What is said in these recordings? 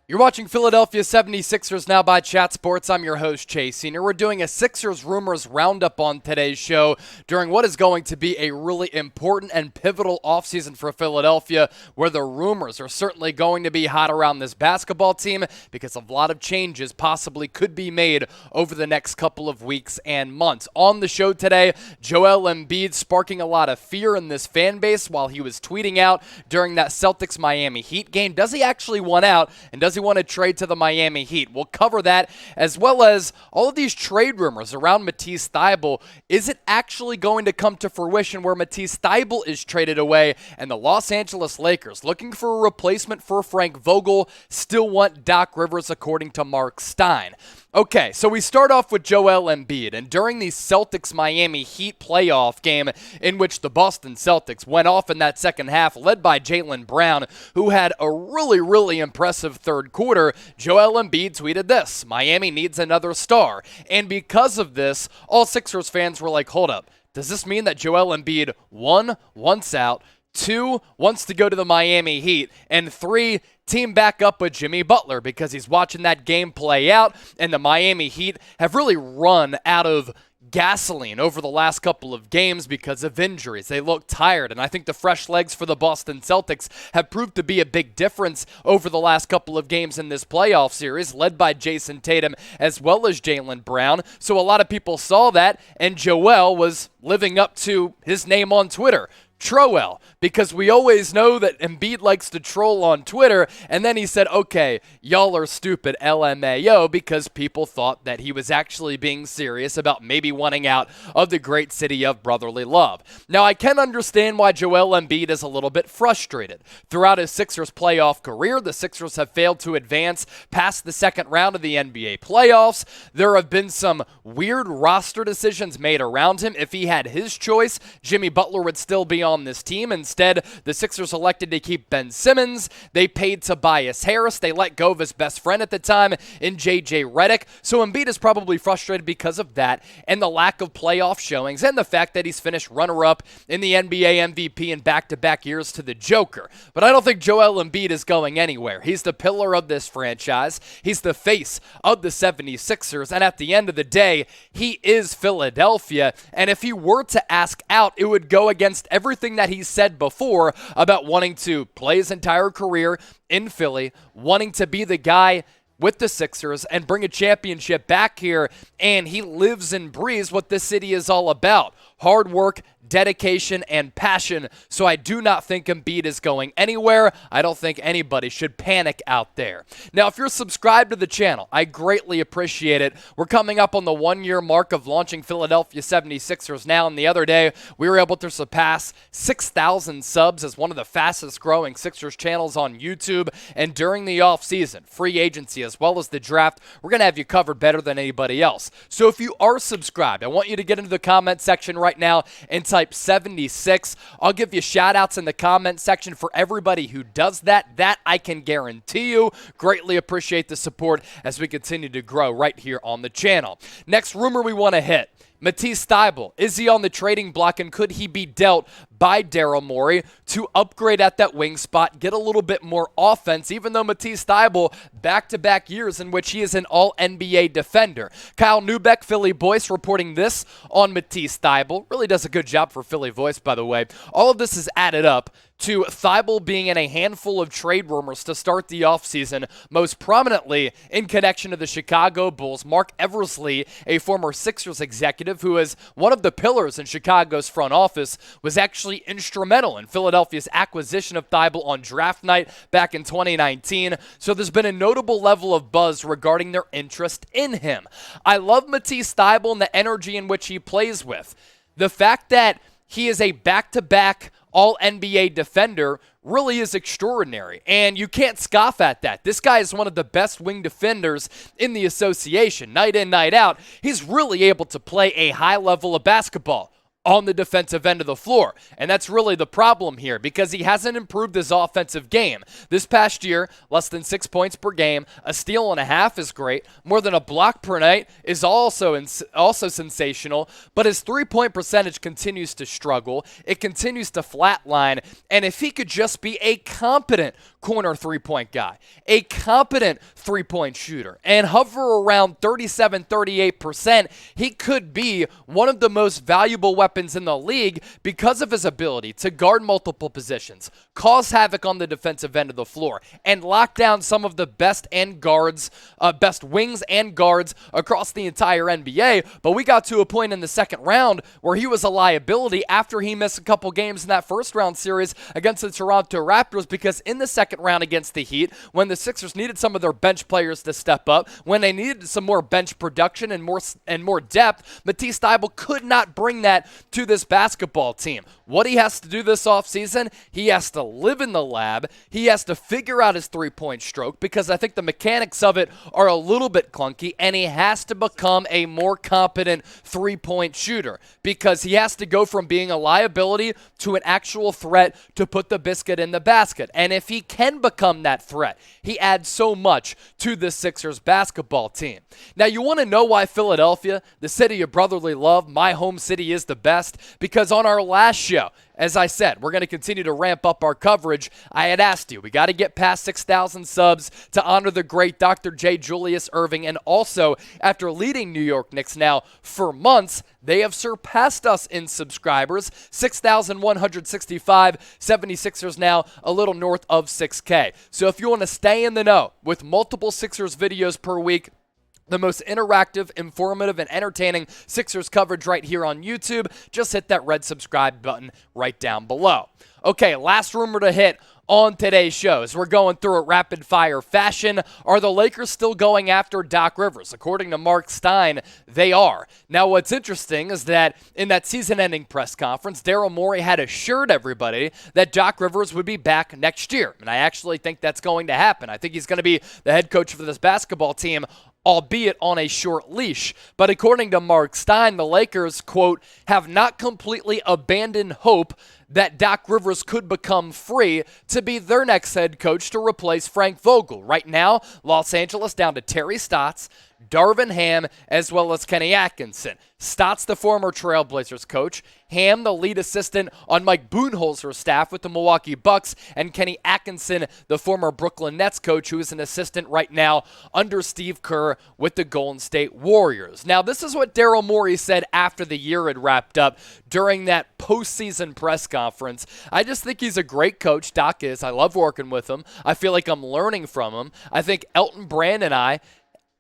You're watching Philadelphia 76ers now by Chat Sports. I'm your host, Chase Senior. We're doing a Sixers rumors roundup on today's show during what is going to be a really important and pivotal offseason for Philadelphia, where the rumors are certainly going to be hot around this basketball team because a lot of changes possibly could be made over the next couple of weeks and months. On the show today, Joel Embiid sparking a lot of fear in this fan base while he was tweeting out during that Celtics-Miami Heat game. Does he actually want out, and does he want to trade to the Miami Heat? We'll cover that, as well as all of these trade rumors around Matisse Thybulle. Is it actually going to come to fruition where Matisse Thybulle is traded away and the Los Angeles Lakers, looking for a replacement for Frank Vogel, still want Doc Rivers, according to Marc Stein? Okay, so we start off with Joel Embiid, and during the Celtics-Miami Heat playoff game in which the Boston Celtics went off in that second half, led by Jaylen Brown, who had a really impressive third quarter, Joel Embiid tweeted this: "Miami needs another star." And because of this, all Sixers fans were like, hold up, does this mean that Joel Embiid, 1, wants out, 2, wants to go to the Miami Heat, and 3, team back up with Jimmy Butler because he's watching that game play out, and the Miami Heat have really run out of gasoline over the last couple of games because of injuries. They look tired, and I think the fresh legs for the Boston Celtics have proved to be a big difference over the last couple of games in this playoff series, led by Jason Tatum as well as Jaylen Brown. So a lot of people saw that, and Joel was living up to his name on Twitter, Troel, because we always know that Embiid likes to troll on Twitter, and then he said, okay, y'all are stupid, LMAO, because people thought that he was actually being serious about maybe wanting out of the great city of brotherly love. Now, I can understand why Joel Embiid is a little bit frustrated. Throughout his Sixers playoff career, the Sixers have failed to advance past the second round of the NBA playoffs. There have been some weird roster decisions made around him. If he had his choice, Jimmy Butler would still be on this team. Instead, the Sixers elected to keep Ben Simmons. They paid Tobias Harris. They let go of his best friend at the time in J.J. Redick. So Embiid is probably frustrated because of that and the lack of playoff showings and the fact that he's finished runner-up in the NBA MVP in back-to-back years to the Joker. But I don't think Joel Embiid is going anywhere. He's the pillar of this franchise. He's the face of the 76ers. And at the end of the day, he is Philadelphia. And if he were to ask out, it would go against everything that he said before about wanting to play his entire career in Philly, wanting to be the guy with the Sixers and bring a championship back here, and he lives and breathes what this city is all about: hard work, dedication, and passion. So I do not think Embiid is going anywhere. I don't think anybody should panic out there. Now, if you're subscribed to the channel, I greatly appreciate it. We're coming up on the 1-year mark of launching Philadelphia 76ers now, and the other day we were able to surpass 6,000 subs as one of the fastest growing Sixers channels on YouTube. And during the offseason, free agency, as well as the draft, we're going to have you covered better than anybody else. So if you are subscribed, I want you to get into the comment section right now and type 76. I'll give you shout outs in the comment section for everybody who does that. That I can guarantee you. Greatly appreciate the support as we continue to grow right here on the channel. Next rumor we want to hit: Matisse Thybulle. Is he on the trading block, and could he be dealt by Daryl Morey to upgrade at that wing spot, get a little bit more offense, even though Matisse Thybulle, back-to-back years in which he is an all-NBA defender? Kyle Nuebeck, Philly Voice, reporting this on Matisse Thybulle. Really does a good job for Philly Voice, by the way. All of this is added up to Thybulle being in a handful of trade rumors to start the offseason, most prominently in connection to the Chicago Bulls. Marc Eversley, a former Sixers executive who is one of the pillars in Chicago's front office, was actually instrumental in Philadelphia's acquisition of Thybulle on draft night back in 2019. So there's been a notable level of buzz regarding their interest in him. I love Matisse Thybulle and the energy in which he plays with. The fact that he is a back-to-back all-NBA defender really is extraordinary, and you can't scoff at that. This guy is one of the best wing defenders in the association. Night in, night out, he's really able to play a high level of basketball. on the defensive end of the floor. And that's really the problem here because he hasn't improved his offensive game. This past year, less than 6 points per game, a steal and a half is great. More than a block per night is also sensational, but his three-point percentage continues to struggle. It continues to flatline, and if he could just be a competent corner three-point guy, a competent three-point shooter, and hover around 37-38%, he could be one of the most valuable weapons in the league because of his ability to guard multiple positions, cause havoc on the defensive end of the floor, and lock down some of the best wings and guards across the entire NBA. But we got to a point in the second round where he was a liability after he missed a couple games in that first round series against the Toronto Raptors, because in the second round against the Heat, when the Sixers needed some of their bench players to step up, when they needed some more bench production and more depth, Matisse Thybulle could not bring that to this basketball team. What he has to do this offseason, he has to live in the lab. He has to figure out his three-point stroke because I think the mechanics of it are a little bit clunky, and he has to become a more competent three-point shooter because he has to go from being a liability to an actual threat to put the biscuit in the basket. And if he can become that threat, he adds so much to the Sixers basketball team. Now, you want to know why Philadelphia, the city of brotherly love, my home city, is the best? Because on our last show, as I said, we're going to continue to ramp up our coverage. I had asked you, we got to get past 6,000 subs to honor the great Dr. J. Julius Erving. And also, after leading New York Knicks now for months, they have surpassed us in subscribers. 6,165, 76ers now a little north of 6K. So if you want to stay in the know with multiple Sixers videos per week, the most interactive, informative, and entertaining Sixers coverage right here on YouTube, just hit that red subscribe button right down below. Okay, last rumor to hit on today's show as we're going through a rapid-fire fashion. Are the Lakers still going after Doc Rivers? According to Marc Stein, they are. Now, what's interesting is that in that season-ending press conference, Daryl Morey had assured everybody that Doc Rivers would be back next year, and I actually think that's going to happen. I think he's going to be the head coach for this basketball team, albeit on a short leash. But according to Marc Stein, the Lakers, quote, have not completely abandoned hope that Doc Rivers could become free to be their next head coach to replace Frank Vogel. Right now, Los Angeles down to Terry Stotts, Darvin Ham, as well as Kenny Atkinson. Stotts, the former Trailblazers coach, Ham, the lead assistant on Mike Budenholzer's staff with the Milwaukee Bucks, and Kenny Atkinson, the former Brooklyn Nets coach, who is an assistant right now under Steve Kerr with the Golden State Warriors. Now, this is what Daryl Morey said after the year had wrapped up during that postseason press conference. I just think he's a great coach. Doc is. I love working with him. I feel like I'm learning from him. I think Elton Brand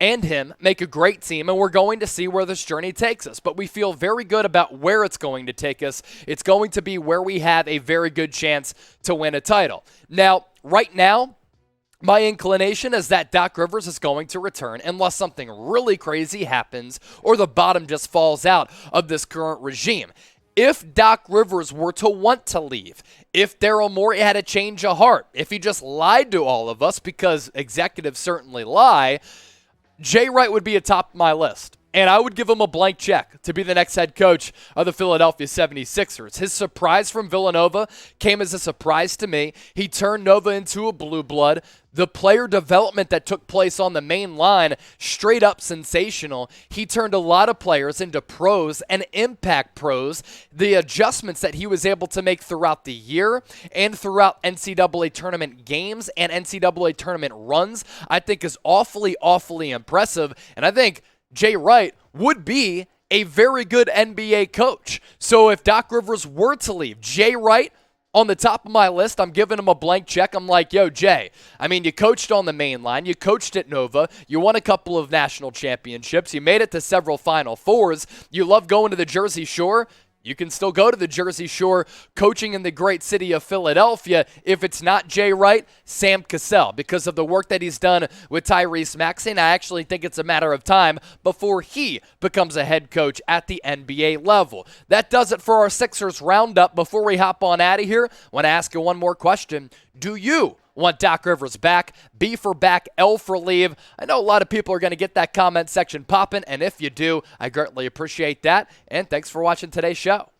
and him make a great team, and we're going to see where this journey takes us. But we feel very good about where it's going to take us. It's going to be where we have a very good chance to win a title. Now, right now, my inclination is that Doc Rivers is going to return unless something really crazy happens or the bottom just falls out of this current regime. If Doc Rivers were to want to leave, if Daryl Morey had a change of heart, if he just lied to all of us, because executives certainly lie, Jay Wright would be atop my list, and I would give him a blank check to be the next head coach of the Philadelphia 76ers. His surprise from Villanova came as a surprise to me. He turned Nova into a blue blood. The player development that took place on the main line, straight up sensational. He turned a lot of players into pros and impact pros. The adjustments that he was able to make throughout the year and throughout NCAA tournament games and NCAA tournament runs, I think is awfully, awfully impressive. And I think Jay Wright would be a very good NBA coach. So if Doc Rivers were to leave, Jay Wright, on the top of my list, I'm giving him a blank check. I'm like, yo, Jay, I mean, you coached on the main line. You coached at Nova. You won a couple of national championships. You made it to several Final Fours. You love going to the Jersey Shore. You can still go to the Jersey Shore coaching in the great city of Philadelphia. If it's not Jay Wright, Sam Cassell. Because of the work that he's done with Tyrese Maxey, I actually think it's a matter of time before he becomes a head coach at the NBA level. That does it for our Sixers roundup. Before we hop on out of here, I want to ask you one more question. Do you want Doc Rivers back? B for back, L for leave. I know a lot of people are going to get that comment section popping, and if you do, I greatly appreciate that. And thanks for watching today's show.